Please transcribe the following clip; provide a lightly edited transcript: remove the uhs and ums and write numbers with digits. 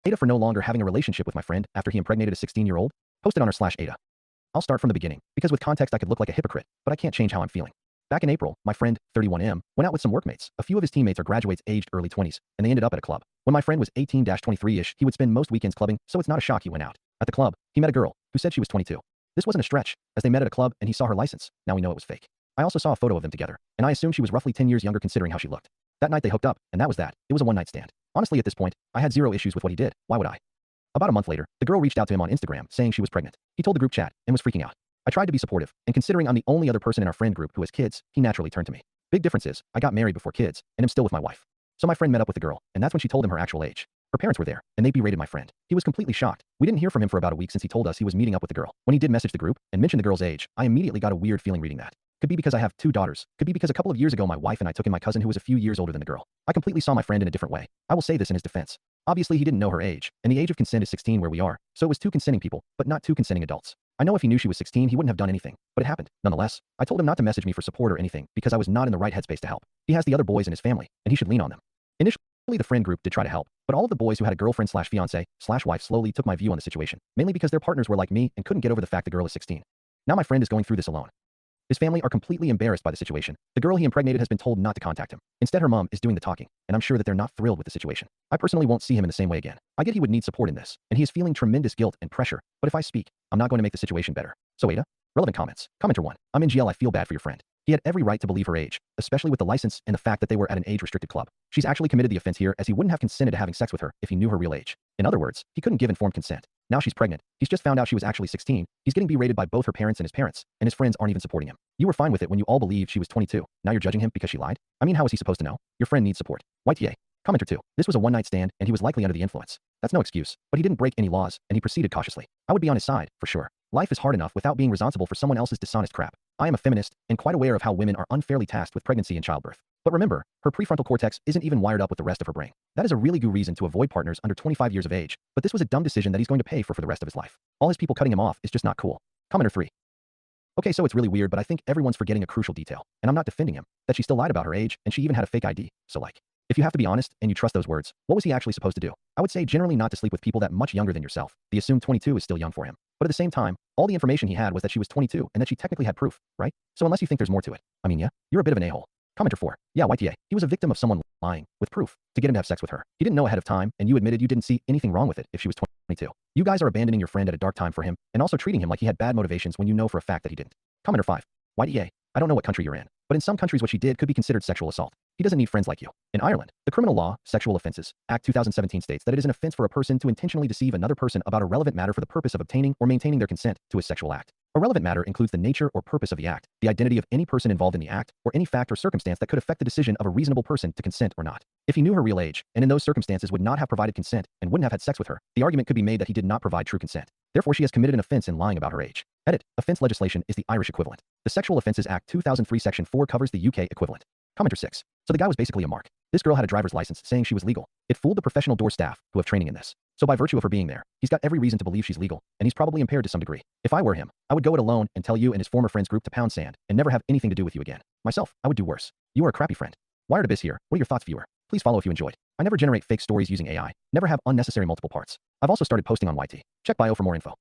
AITAH for no longer having a relationship with my friend after he impregnated a 16-year-old, posted on r/AITAH. I'll start from the beginning, because with context I could look like a hypocrite, but I can't change how I'm feeling. Back in April, my friend, 31M, went out with some workmates. A few of his teammates are graduates aged early 20s, and they ended up at a club. When my friend was 18-23-ish, he would spend most weekends clubbing, so it's not a shock he went out. At the club, he met a girl, who said she was 22. This wasn't a stretch, as they met at a club and he saw her license. Now we know it was fake. I also saw a photo of them together, and I assumed she was roughly 10 years younger considering how she looked. That night they hooked up, and that was that. It was a one-night stand. Honestly, at this point, I had zero issues with what he did. Why would I? About a month later, the girl reached out to him on Instagram saying she was pregnant. He told the group chat and was freaking out. I tried to be supportive, and considering I'm the only other person in our friend group who has kids, he naturally turned to me. Big difference is, I got married before kids, and am still with my wife. So my friend met up with the girl, and that's when she told him her actual age. Her parents were there, and they berated my friend. He was completely shocked. We didn't hear from him for about a week since he told us he was meeting up with the girl. When he did message the group and mention the girl's age, I immediately got a weird feeling reading that. Could be because I have 2 daughters. Could be because a couple of years ago my wife and I took in my cousin who was a few years older than the girl. I completely saw my friend in a different way. I will say this in his defense. Obviously he didn't know her age, and the age of consent is 16 where we are, so it was 2 consenting people, but not 2 consenting adults. I know if he knew she was 16 he wouldn't have done anything, but it happened. Nonetheless, I told him not to message me for support or anything because I was not in the right headspace to help. He has the other boys in his family, and he should lean on them. Initially, the friend group did try to help, but all of the boys who had a girlfriend/fiance/wife slowly took my view on the situation, mainly because their partners were like me and couldn't get over the fact the girl is 16. Now my friend is going through this alone. His family are completely embarrassed by the situation. The girl he impregnated has been told not to contact him. Instead, her mom is doing the talking, and I'm sure that they're not thrilled with the situation. I personally won't see him in the same way again. I get he would need support in this, and he is feeling tremendous guilt and pressure, but if I speak, I'm not going to make the situation better. So AITAH? Relevant comments. Commenter 1. I'm in jail. I feel bad for your friend. He had every right to believe her age, especially with the license and the fact that they were at an age-restricted club. She's actually committed the offense here as he wouldn't have consented to having sex with her if he knew her real age. In other words, he couldn't give informed consent. Now she's pregnant. He's just found out she was actually 16. He's getting berated by both her parents and his parents, and his friends aren't even supporting him. You were fine with it when you all believed she was 22. Now you're judging him because she lied? I mean, how is he supposed to know? Your friend needs support. YTA. Commenter 2. This was a one-night stand, and he was likely under the influence. That's no excuse, but he didn't break any laws, and he proceeded cautiously. I would be on his side, for sure. Life is hard enough without being responsible for someone else's dishonest crap. I am a feminist, and quite aware of how women are unfairly tasked with pregnancy and childbirth. But remember, her prefrontal cortex isn't even wired up with the rest of her brain. That is a really good reason to avoid partners under 25 years of age, but this was a dumb decision that he's going to pay for the rest of his life. All his people cutting him off is just not cool. Commenter 3. Okay, so it's really weird, but I think everyone's forgetting a crucial detail, and I'm not defending him, that she still lied about her age, and she even had a fake ID, so like. If you have to be honest, and you trust those words, what was he actually supposed to do? I would say generally not to sleep with people that much younger than yourself. The assumed 22 is still young for him. But at the same time, all the information he had was that she was 22, and that she technically had proof, right? So unless you think there's more to it, I mean, yeah, you're a bit of an a-hole. Commenter 4. Yeah, YTA. He was a victim of someone lying, with proof, to get him to have sex with her. He didn't know ahead of time, and you admitted you didn't see anything wrong with it if she was 22. You guys are abandoning your friend at a dark time for him, and also treating him like he had bad motivations when you know for a fact that he didn't. Commenter 5. YTA. I don't know what country you're in, but in some countries what she did could be considered sexual assault. He doesn't need friends like you. In Ireland, the Criminal Law, Sexual Offences, Act 2017 states that it is an offense for a person to intentionally deceive another person about a relevant matter for the purpose of obtaining or maintaining their consent to a sexual act. A relevant matter includes the nature or purpose of the act, the identity of any person involved in the act, or any fact or circumstance that could affect the decision of a reasonable person to consent or not. If he knew her real age, and in those circumstances would not have provided consent and wouldn't have had sex with her, the argument could be made that he did not provide true consent. Therefore, she has committed an offense in lying about her age. Edit. Offense legislation is the Irish equivalent. The Sexual Offences Act 2003 Section 4 covers the UK equivalent. Commenter 6. So the guy was basically a mark. This girl had a driver's license saying she was legal. It fooled the professional door staff who have training in this. So by virtue of her being there, he's got every reason to believe she's legal, and he's probably impaired to some degree. If I were him, I would go it alone and tell you and his former friends group to pound sand and never have anything to do with you again. Myself, I would do worse. You are a crappy friend. Wired Abyss here. What are your thoughts, viewer? Please follow if you enjoyed. I never generate fake stories using AI. Never have unnecessary multiple parts. I've also started posting on YT. Check bio for more info.